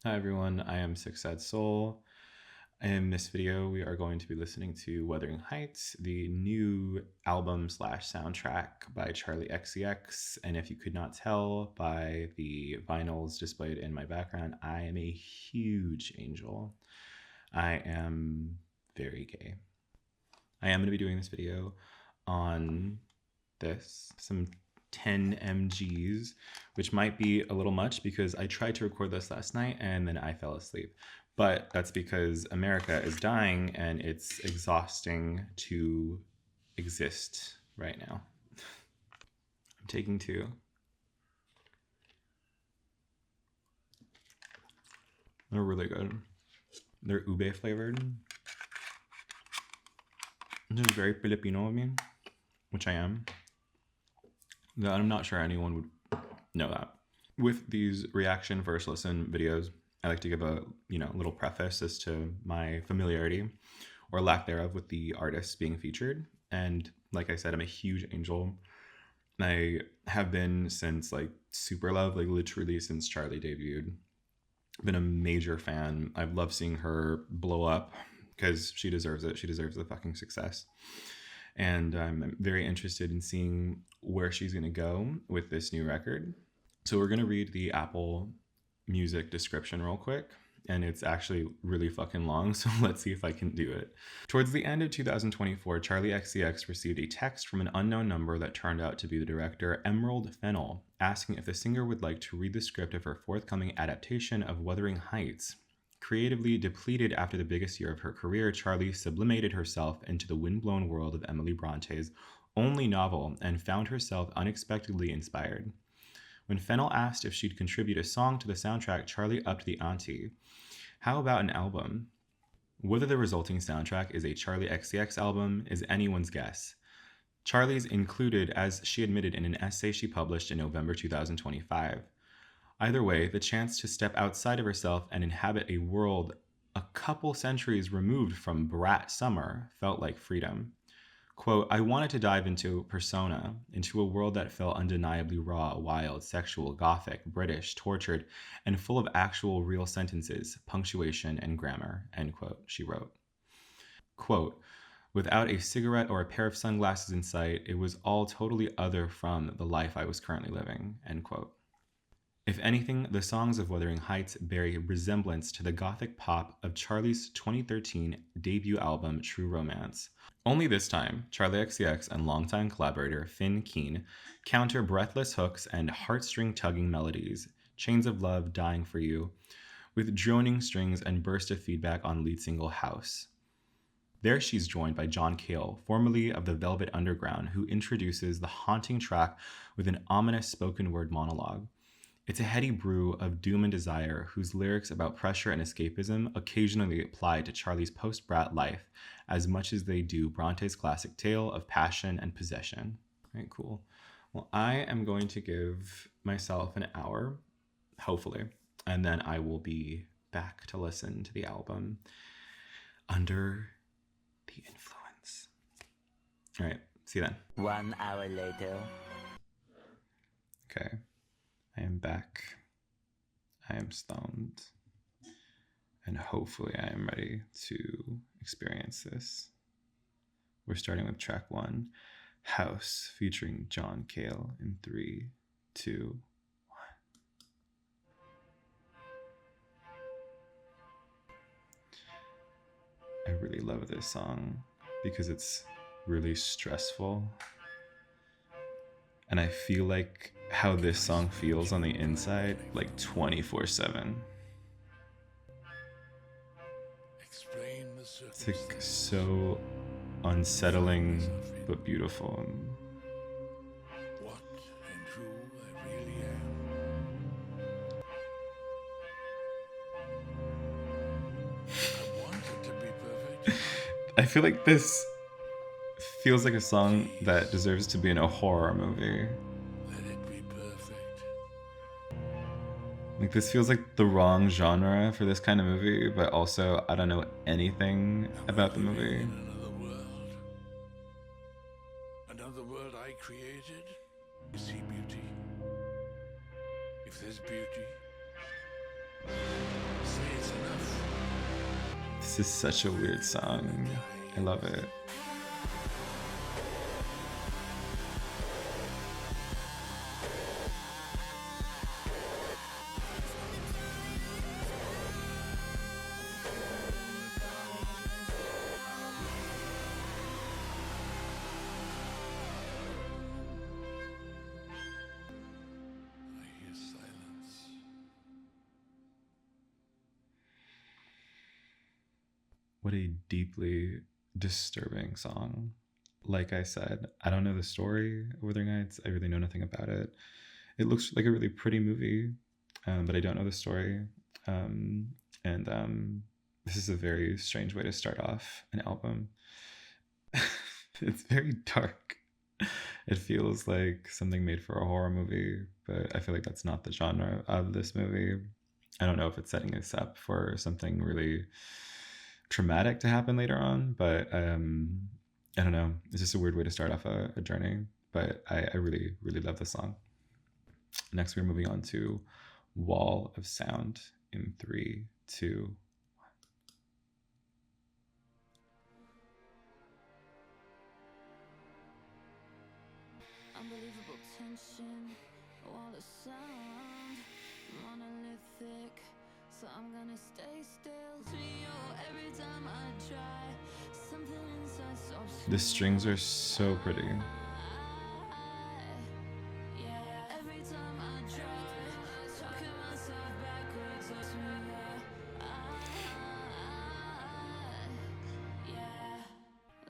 Hi everyone, I am Six Sad Soul. In this video, we are going to be listening to Wuthering Heights, the new album slash soundtrack by Charli XCX. And if you could not tell by the vinyls displayed in my background, I am a huge angel. I am very gay. I am going to be doing this video on some 10 mgs, which might be a little much because I tried to record this last night and then I fell asleep. But that's because America is dying and it's exhausting to exist right now. I'm taking two. They're really good. They're ube flavored. This is very Filipino of me, which I am. I'm not sure anyone would know that. With these reaction first listen videos, I like to give a little preface as to my familiarity or lack thereof with the artists being featured. And like I said, I'm a huge Angel. I have been since like Super Love, like literally since Charli debuted. Been a major fan. I've loved seeing her blow up because she deserves it. She deserves the fucking success. And I'm very interested in seeing where she's going to go with this new record. So we're going to read the Apple Music description real quick. And it's actually really fucking long, so let's see if I can do it. Towards the end of 2024, Charli XCX received a text from an unknown number that turned out to be the director, Emerald Fennell, asking if the singer would like to read the script of her forthcoming adaptation of Wuthering Heights. Creatively depleted after the biggest year of her career, Charli sublimated herself into the windblown world of Emily Bronte's only novel and found herself unexpectedly inspired. When Fennell asked if she'd contribute a song to the soundtrack, Charli upped the ante. How about an album? Whether the resulting soundtrack is a Charli XCX album is anyone's guess. Charli's included, as she admitted in an essay she published in November 2025. Either way, the chance to step outside of herself and inhabit a world a couple centuries removed from Brat Summer felt like freedom. Quote, I wanted to dive into persona, into a world that felt undeniably raw, wild, sexual, gothic, British, tortured, and full of actual real sentences, punctuation, and grammar, end quote, she wrote. Quote, without a cigarette or a pair of sunglasses in sight, it was all totally other from the life I was currently living, end quote. If anything, the songs of Wuthering Heights bear a resemblance to the gothic pop of Charli's 2013 debut album, True Romance. Only this time, Charli XCX and longtime collaborator Finn Keen counter breathless hooks and heartstring-tugging melodies, Chains of Love, Dying for You, with droning strings and burst of feedback on lead single House. There she's joined by John Cale, formerly of the Velvet Underground, who introduces the haunting track with an ominous spoken word monologue. It's a heady brew of doom and desire whose lyrics about pressure and escapism occasionally apply to Charli's post-Brat life as much as they do Bronte's classic tale of passion and possession. All right, cool. Well, I am going to give myself an hour, hopefully, and then I will be back to listen to the album under the influence. All right, see you then. 1 hour later. Okay. I am back. I am stoned. And hopefully I am ready to experience this. We're starting with track 1, House, featuring John Cale in 3, 2, 1. I really love this song because it's really stressful. And I feel like how this song feels on the inside, like 24/7. It's like so unsettling but beautiful. What and who I really am. I wanted to be perfect. I feel like this feels like a song that deserves to be in a horror movie. Let it be perfect. Like this feels like the wrong genre for this kind of movie, but also I don't know anything about the movie. In another world. Another world I created. You see beauty. If there's beauty, This is such a weird song. I love it. I hear silence. What a deeply disturbing song. Like I said, I don't know the story of Wuthering Heights. I really know nothing about it. It looks like a really pretty movie, but I don't know the story. This is a very strange way to start off an album. It's very dark. It feels like something made for a horror movie, but I feel like that's not the genre of this movie. I don't know if it's setting us up for something really traumatic to happen later on, but I don't know. It's just a weird way to start off a journey, but I really, really love this song. Next, we're moving on to Wall of Sound in 3, 2, unbelievable tension, wall of sound, monolithic, so I'm gonna stay still to you every time I try. Something inside stops. The strings are so pretty. Yeah, every time I try, talking myself backwards to yeah,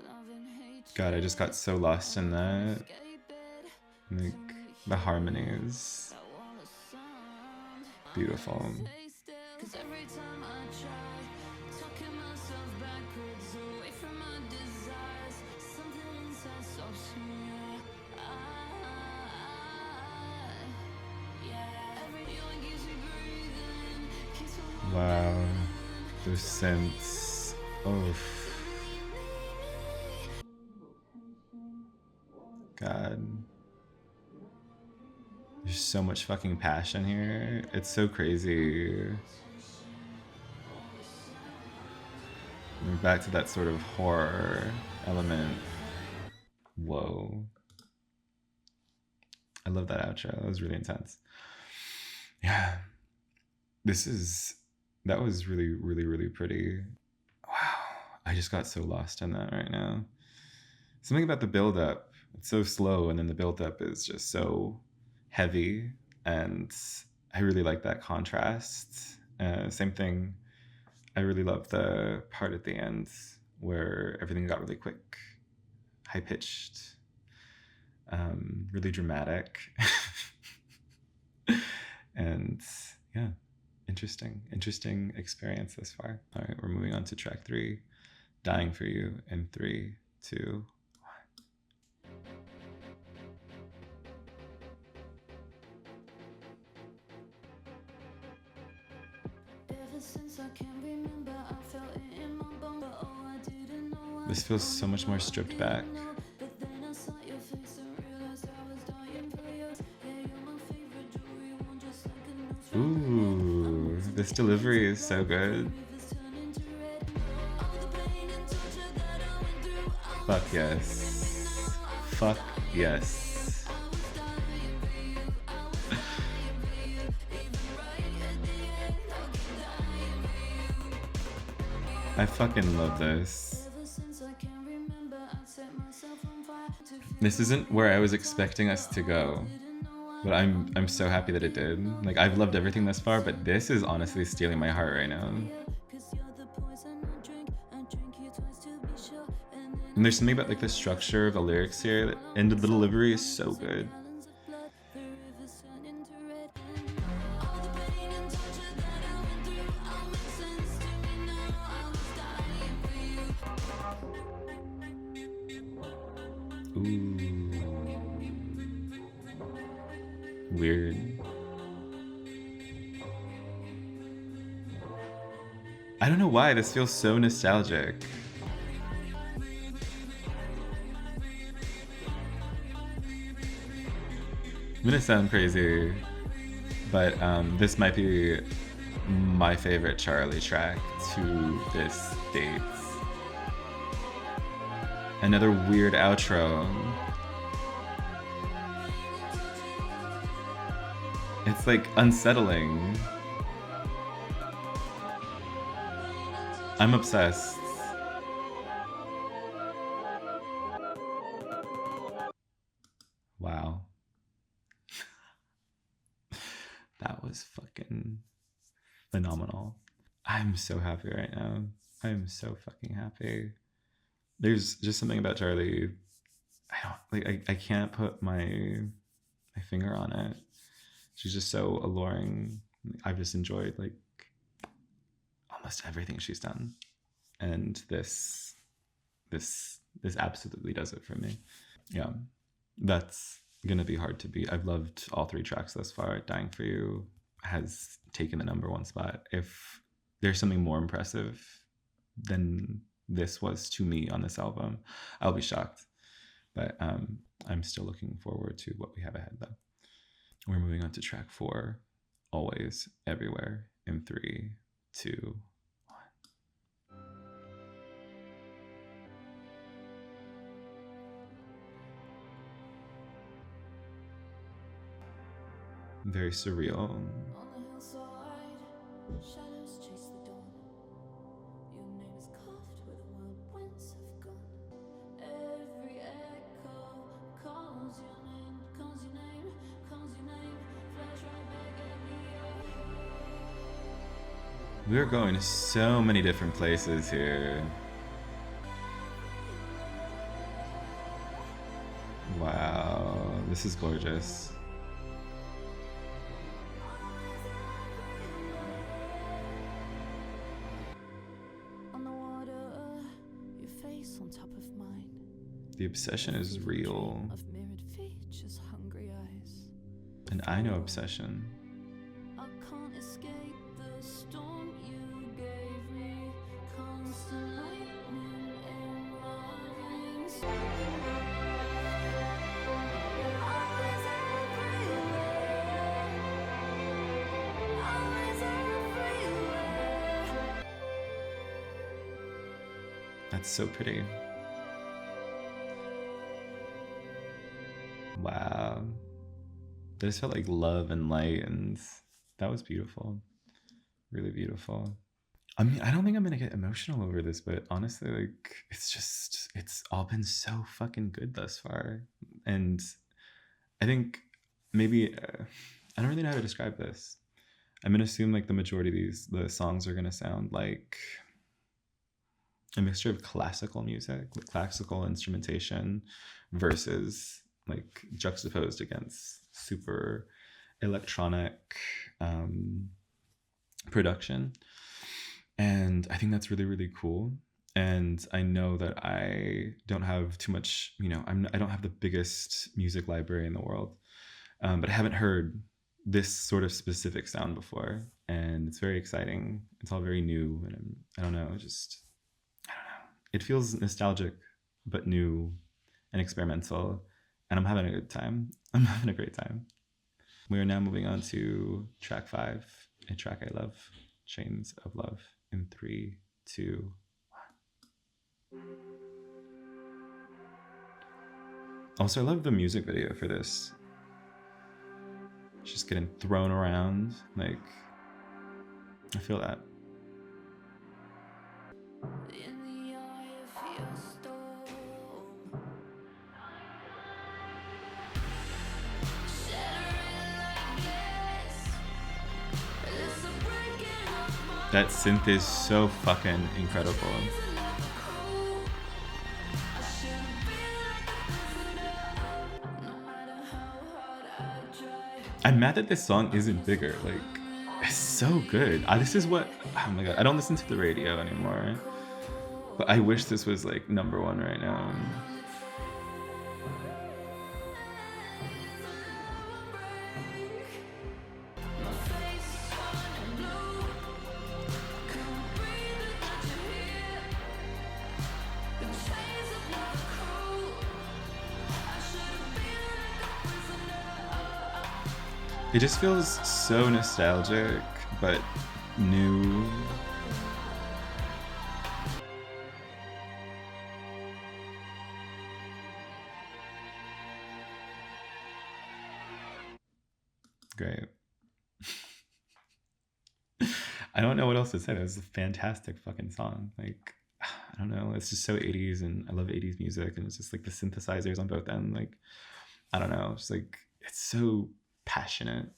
love and hate. God, I just got so lost in that. Like, the harmonies. Beautiful. Cause every time I try, talking myself backwards away from my desires, something inside stops me. Yeah, every feeling keeps me breathing, keeps me Wow. Those synths. Oof. God. There's so much fucking passion here. It's so crazy. We're back to that sort of horror element. Whoa. I love that outro. That was really intense. Yeah. That was really, really, really pretty. Wow. I just got so lost in that right now. Something about the build-up. It's so slow, and then the build-up is just so heavy, and I really like that contrast. Same thing, I really love the part at the end where everything got really quick, high-pitched, really dramatic. And yeah, interesting experience this far. All right, we're moving on to track 3, Dying for You in 3, 2, this feels so much more stripped back. Ooh, this delivery is so good. Fuck yes. Fuck yes. I fucking love this. This isn't where I was expecting us to go, but I'm so happy that it did. Like, I've loved everything thus far, but this is honestly stealing my heart right now. And there's something about like the structure of the lyrics here, and the delivery is so good. Ooh. Weird. I don't know why, this feels so nostalgic. I'm gonna sound crazy, but this might be my favorite Charli track to this date. Another weird outro. It's like unsettling. I'm obsessed. Wow. That was fucking phenomenal. I'm so happy right now. I'm so fucking happy. There's just something about Charli. I can't put my finger on it. She's just so alluring. I've just enjoyed like almost everything she's done, and this absolutely does it for me. Yeah, that's gonna be hard to beat. I've loved all three tracks thus far. Dying for You has taken the #1 spot. If there's something more impressive than this was to me on this album, I'll be shocked. But I'm still looking forward to what we have ahead, though. We're moving on to track 4, Always, Everywhere, in 3, 2, 1. Very surreal. On the hillside, shadows chase the dawn. Your name is carved where the wild winds have gone. Every echo calls your name, calls your name, calls your name. Flash right back at me. We're going to so many different places here. Wow, this is gorgeous. On the water, your face on top of mine. The obsession is real, Of mirrored features, hungry eyes. and I know obsession. I can't escape the storm you gave me. Constant lightning in my veins. Always everywhere. Always everywhere. That's so pretty. Wow. That just felt like love and light, and that was beautiful. Really beautiful. I mean, I don't think I'm gonna get emotional over this, but honestly, like, it's all been so fucking good thus far. And I think maybe, I don't really know how to describe this. I'm gonna assume like the majority of the songs are gonna sound like a mixture of classical music, like classical instrumentation, versus like juxtaposed against super electronic production. And I think that's really, really cool. And I know that I don't have too much, I don't have the biggest music library in the world, but I haven't heard this sort of specific sound before. And it's very exciting. It's all very new. And I don't know. It feels nostalgic, but new and experimental. And I'm having a good time. I'm having a great time. We are now moving on to track 5, a track I love, Chains of Love, in 3, 2, 1. Also, I love the music video for this. It's just getting thrown around. Like, I feel that. In the eye of your storm. Shattering like glass. It's a breaking of my That synth is so fucking incredible. I shouldn't feel like a prisoner. No matter how hard I try. I'm mad that this song isn't bigger. Like, it's so good. This is what, oh my god, I don't listen to the radio anymore. But I wish this was like #1 right now. My face shining blue. Can't breathe without you here. The chains of love are cruel. I shouldn't feel like a prisoner. It just feels so nostalgic, but new. Great. I don't know what else to say. It's a fantastic fucking song. Like, I don't know. It's just so 80s, and I love 80s music, and it's just like the synthesizers on both ends. Like, I don't know. It's like, it's so passionate,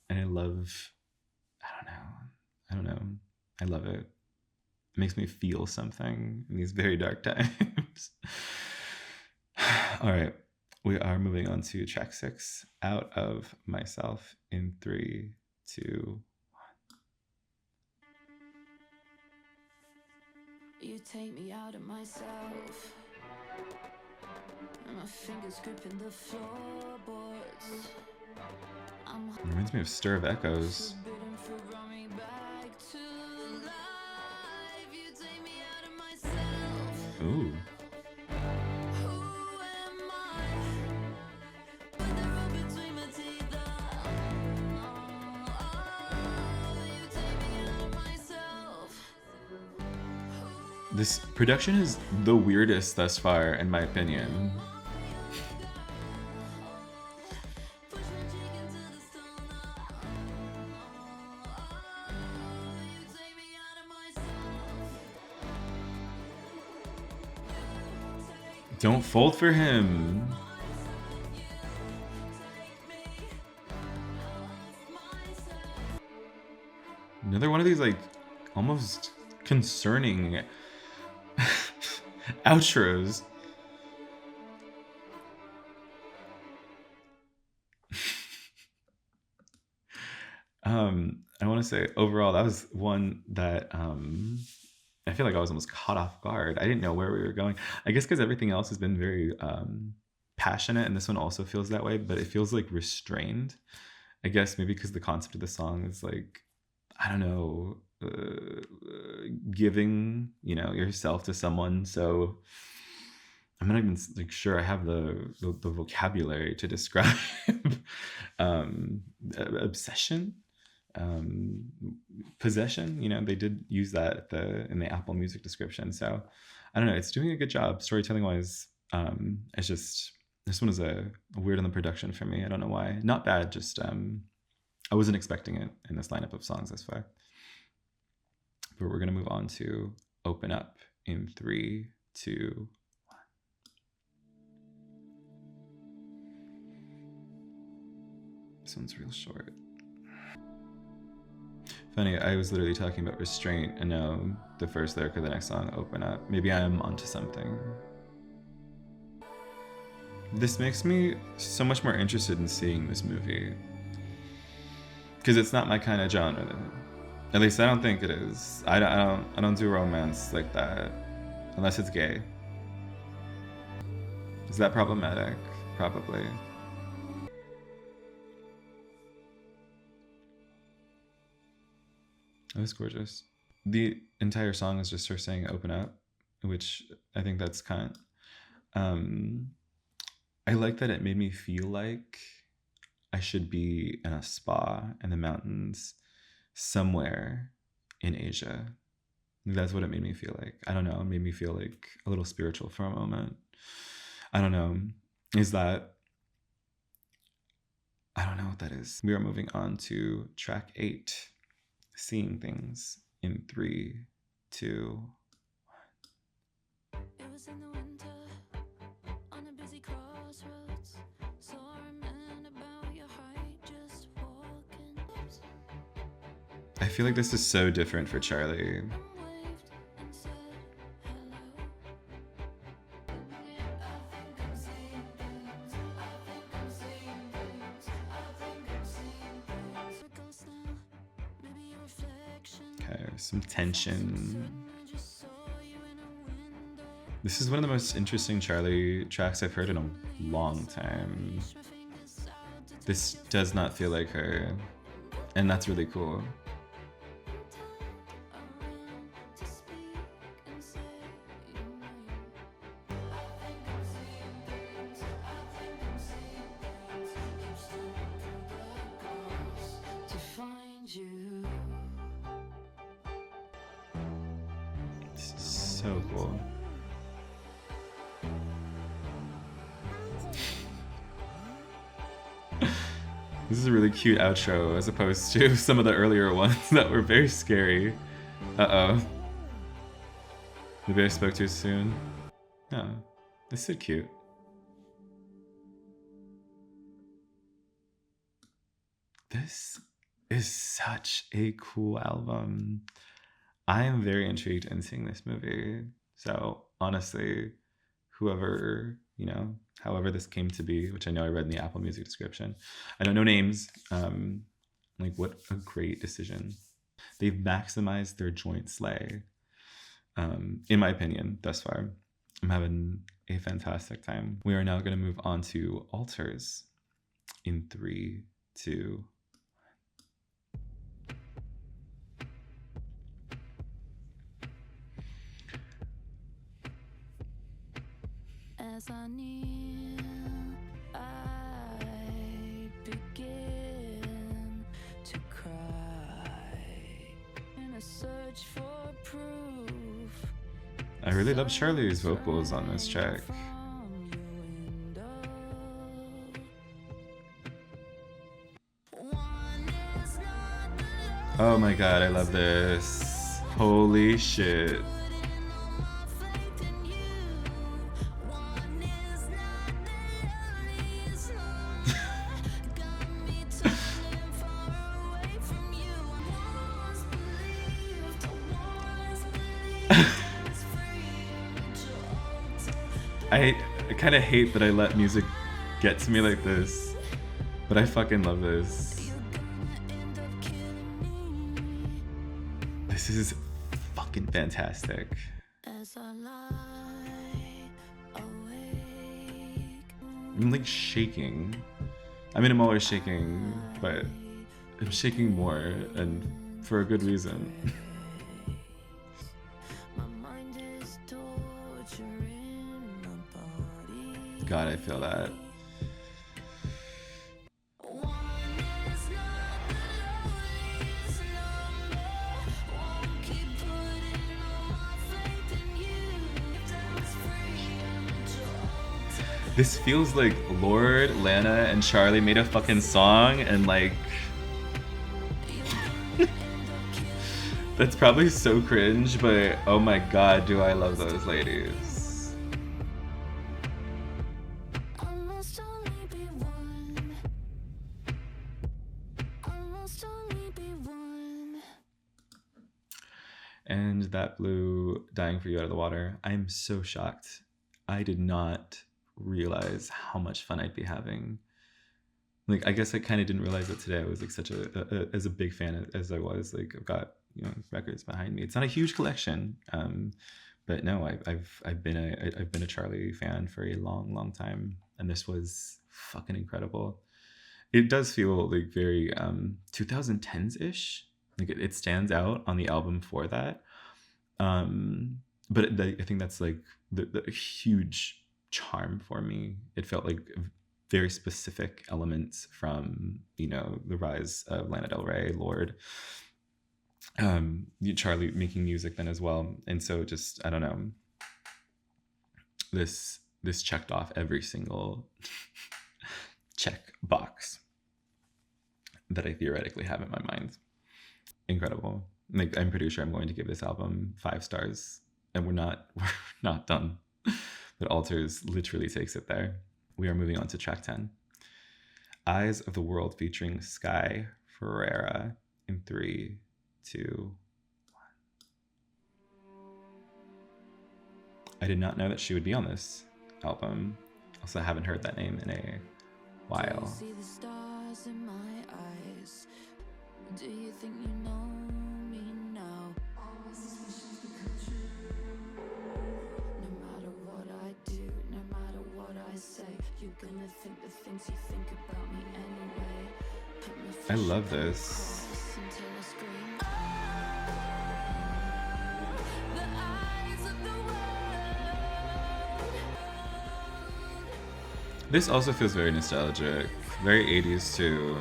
and I love, I don't know. I love it. It makes me feel something in these very dark times. All right. We are moving on to track 6, Out of Myself, in 3, 2. You take me out of myself, and my fingers gripping the floorboards. I'm Reminds me of Stir of Echoes. forbidden for running back to life. You take me out of myself. Ooh. Who am I? With the rope between my teeth. You take me out of myself. This production is the weirdest thus far, in my opinion. Push my cheek into the stone. You take me out of myself. Don't fold for him. Another one of these, like, almost concerning outros. I want to say overall that was one that I feel like I was almost caught off guard. I didn't know where we were going. I guess because everything else has been very passionate, and this one also feels that way, but it feels like restrained. I guess maybe because the concept of the song is like, I don't know, giving, you know, yourself to someone. So I'm not even like sure I have the vocabulary to describe obsession, possession. You know, they did use that in the Apple Music description. So I don't know. It's doing a good job storytelling wise. It's just, this one is a weird on the production for me. I don't know why. Not bad. Just I wasn't expecting it in this lineup of songs thus far. But we're gonna move on to Open Up in 3, 2, 1. This one's real short. Funny, I was literally talking about restraint, and now the first lyric of the next song, Open Up. Maybe I am onto something. This makes me so much more interested in seeing this movie, because it's not my kind of genre. At least I don't think it is. I don't do romance like that, unless it's gay. Is that problematic? Probably. That was gorgeous. The entire song is just her saying "open up," which I think that's kind. I like that it made me feel like I should be in a spa in the mountains somewhere in Asia. That's what it made me feel like. I don't know. It made me feel like a little spiritual for a moment. I don't know. Is that... I don't know what that is. We are moving on to track 8, Seeing Things, in 3, 2. It was in the winter, on a busy crossroads. Saw a man about your height, just walking. I feel like this is so different for Charli. Waved and said hello. I think I'm seeing things. I think I'm seeing things. I think I'm seeing things. We're ghosts now. Maybe a reflection. Okay, some tension. I just saw you in a window. This is one of the most interesting Charli tracks I've heard in a long time. My fingers out to This does not feel like her, and that's really cool. around to speak and say you know. I think I'm seeing things. I think I'm seeing things. Keep slipping through the cracks to find you. So cool. This is a really cute outro as opposed to some of the earlier ones that were very scary. Uh-oh. Maybe I spoke too soon. No, this is cute. This is such a cool album. I am very intrigued in seeing this movie. So honestly, whoever, you know, however this came to be, which I know I read in the Apple Music description. I don't know names. Like, what a great decision. They've maximized their joint slay. In my opinion, thus far. I'm having a fantastic time. We are now going to move on to Altars in 3, 2. As I kneel, I begin to cry in a search for proof. I really love Charli's vocals on this track. Oh my god, I love this. Holy shit. I kind of hate that I let music get to me like this, but I fucking love this. This is fucking fantastic. I'm like shaking. I mean, I'm always shaking, but I'm shaking more, and for a good reason. God, I feel that. This feels like Lorde, Lana, and Charli made a fucking song, and like... That's probably so cringe, but oh my god, do I love those ladies. And that blew Dying for You out of the water. I'm so shocked. I did not realize how much fun I'd be having. Like, I guess I kind of didn't realize that today I was like such as a big fan as I was. Like, I've got, you know, records behind me. It's not a huge collection, but no, I've been a Charli fan for a long time, and this was fucking incredible. It does feel like very 2010s ish. Like it stands out on the album for that. But I think that's like the huge charm for me. It felt like very specific elements from, you know, the rise of Lana Del Rey, Lorde, Charli making music then as well. And so just, I don't know, this checked off every single check box that I theoretically have in my mind. Incredible. Like, I'm pretty sure I'm going to give this album 5 stars, and we're not done. But Altars literally takes it there. We are moving on to track 10. Eyes of the World featuring Sky Ferreira in 3, 2, 1. I did not know that she would be on this album. Also, I haven't heard that name in a while. See the stars in my eyes. Do you think you know me now? All my suspicions become true. No matter what I do, no matter what I say, you're gonna think the things you think about me anyway. I love this. Until I scream, the eyes of the world. This also feels very nostalgic, very 80s too.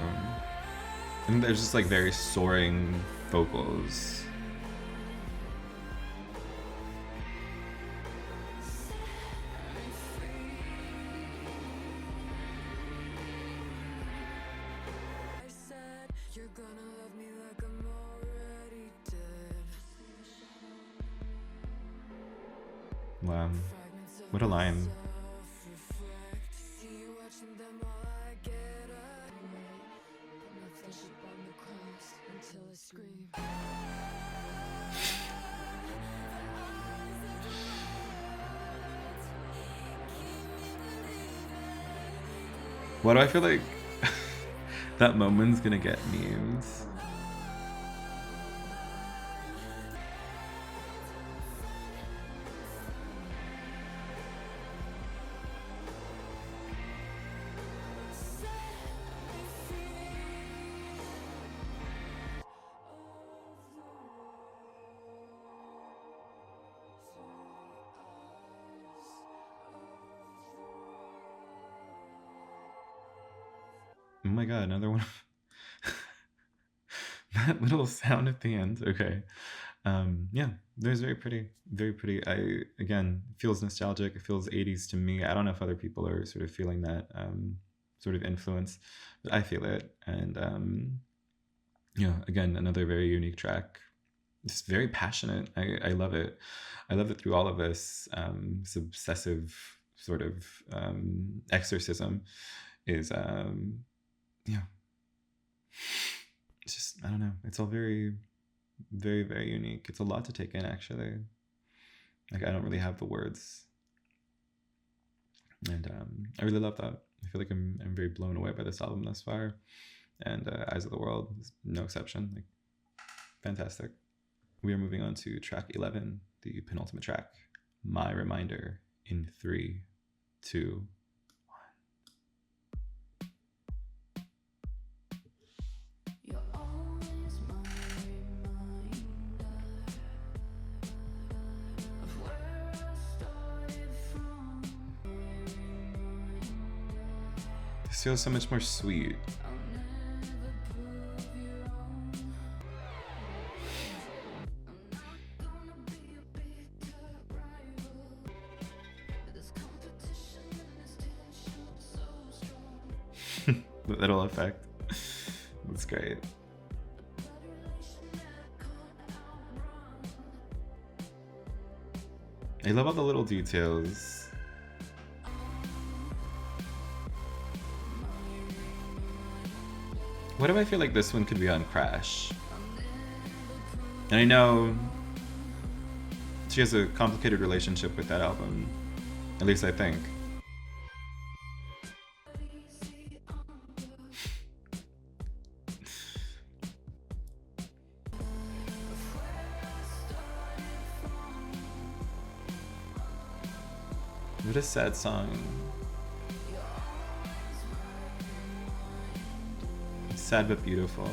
And there's just like very soaring vocals. gonna love me like I'm already dead. Wow. Fragments of What a line. myself reflect. See you watching them while I get away. Put my flesh up on the cross until I scream. Why do I feel like that moment's gonna get memes? Oh my god, another one. That little sound at the end. Okay. Yeah, there's very pretty, very pretty. Again, feels nostalgic. It feels 80s to me. I don't know if other people are sort of feeling that sort of influence, but I feel it. And yeah, again, another very unique track. It's very passionate. I love it. I love it through all of this. This obsessive sort of exorcism is yeah. It's just, I don't know. It's all very, very, very unique. It's a lot to take in, actually. Like, I don't really have the words. And I really love that. I feel like I'm very blown away by this album thus far. And Eyes of the World is no exception. Like, fantastic. We are moving on to track 11, the penultimate track, My Reminder, in 3, 2, You're always my reminder of where I started from. This feels so much more sweet. I'll never prove you wrong. I'm not gonna be a bitter rival, but this competition and this tension so strong. The little effect. That's great. Blood relation that can't outrun. I love all the little details. Why do I feel like this one could be on Crash? And I know she has a complicated relationship with that album. At least I think. What a sad song. Sad but beautiful.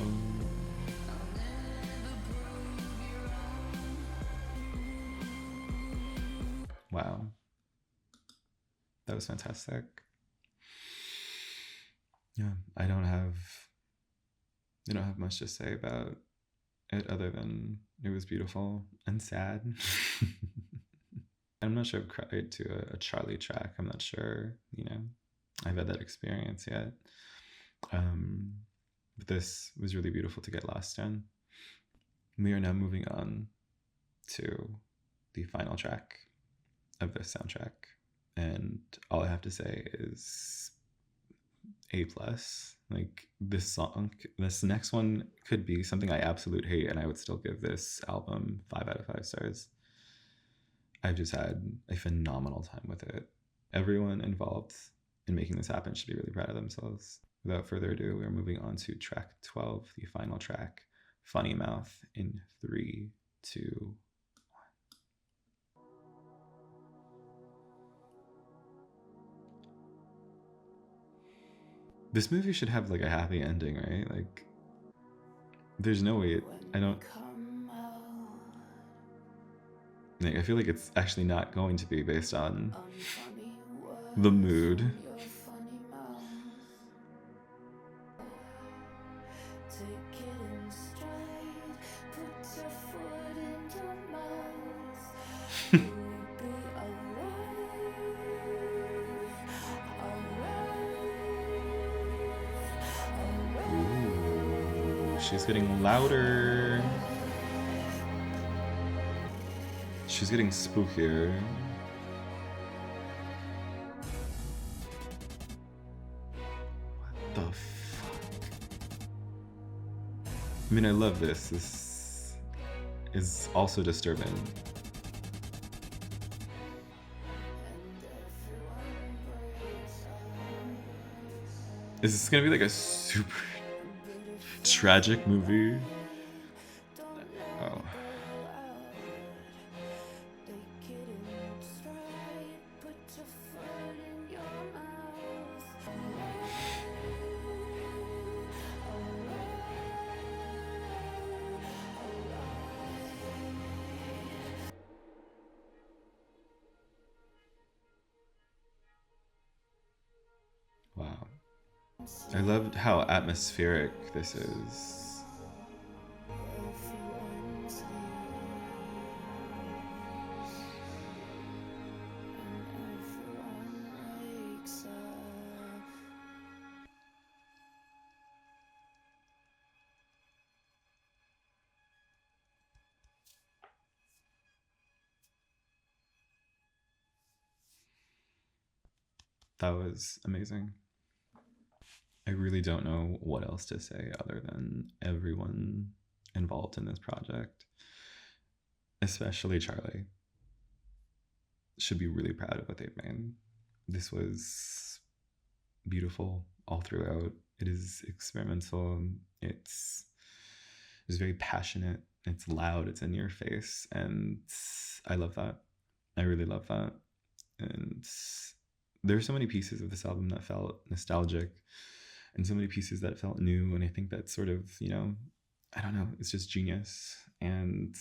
Wow. That was fantastic. Yeah, I don't have much to say about it other than it was beautiful and sad. I'm not sure I've cried to a Charli track. I'm not sure, I've had that experience yet. But this was really beautiful to get lost in. We are now moving on to the final track of this soundtrack. And all I have to say is A+. Like, this next one could be something I absolutely hate, and I would still give this album 5 out of 5 stars. I've just had a phenomenal time with it. Everyone involved in making this happen should be really proud of themselves. Without further ado, we are moving on to track 12, the final track, Funny Mouth, in 3, 2, 1. This movie should have like a happy ending, right? Like, there's no way I feel like it's actually not going to be based on the mood. she's getting louder. She's getting spookier. What the fuck? I mean, I love this. This is also disturbing. Is this gonna be like a super tragic movie? Oh. Wow. I loved how atmospheric this is. That was amazing. I really don't know what else to say other than everyone involved in this project, especially Charli, should be really proud of what they've made. This was beautiful all throughout. It is experimental. It's very passionate. It's loud. It's in your face, and I love that. I really love that. And there's so many pieces of this album that felt nostalgic, and so many pieces that felt new. And I think that's sort of, you know, I don't know, it's just genius. And,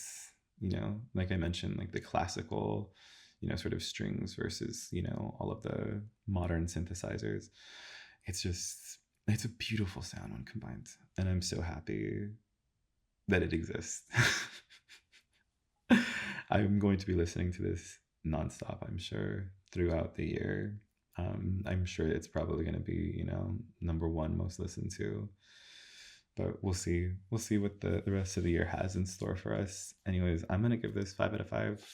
you know, like I mentioned, like the classical, you know, sort of strings versus, you know, all of the modern synthesizers. It's just, it's a beautiful sound when combined. And I'm so happy that it exists. I'm going to be listening to this nonstop, I'm sure, throughout the year. I'm sure it's probably going to be, you know, #1 most listened to. But we'll see. We'll see what the rest of the year has in store for us. Anyways, I'm going to give this 5 out of 5.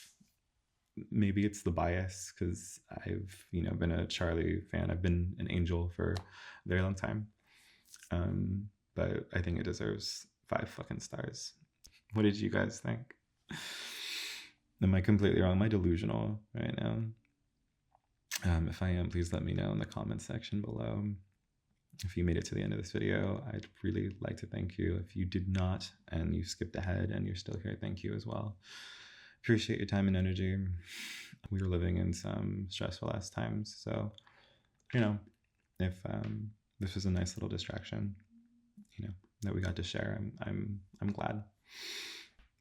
Maybe it's the bias because I've, you know, been a Charli fan. I've been an Angel for a very long time. But I think it deserves 5 fucking stars. What did you guys think? Am I completely wrong? Am I delusional right now? If I am, please let me know in the comments section below. If you made it to the end of this video, I'd really like to thank you. If you did not and you skipped ahead and you're still here, thank you as well. Appreciate your time and energy. We were living in some stressful ass times, so, you know, if this was a nice little distraction, you know, that we got to share, I'm glad.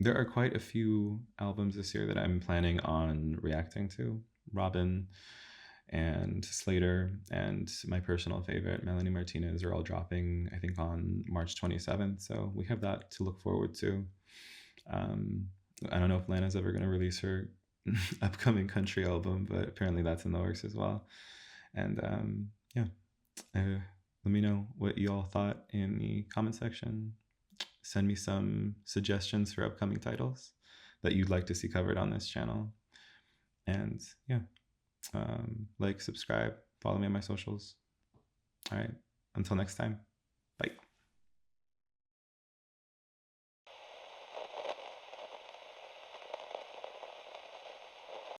There are quite a few albums this year that I'm planning on reacting to. Robin and Slater and my personal favorite, Melanie Martinez, are all dropping, I think, on March 27th. So we have that to look forward to. I don't know if Lana's ever going to release her upcoming country album, but apparently that's in the works as well. And yeah, let me know what you all thought in the comment section. Send me some suggestions for upcoming titles that you'd like to see covered on this channel. And yeah, like, subscribe, follow me on my socials. All right, until next time.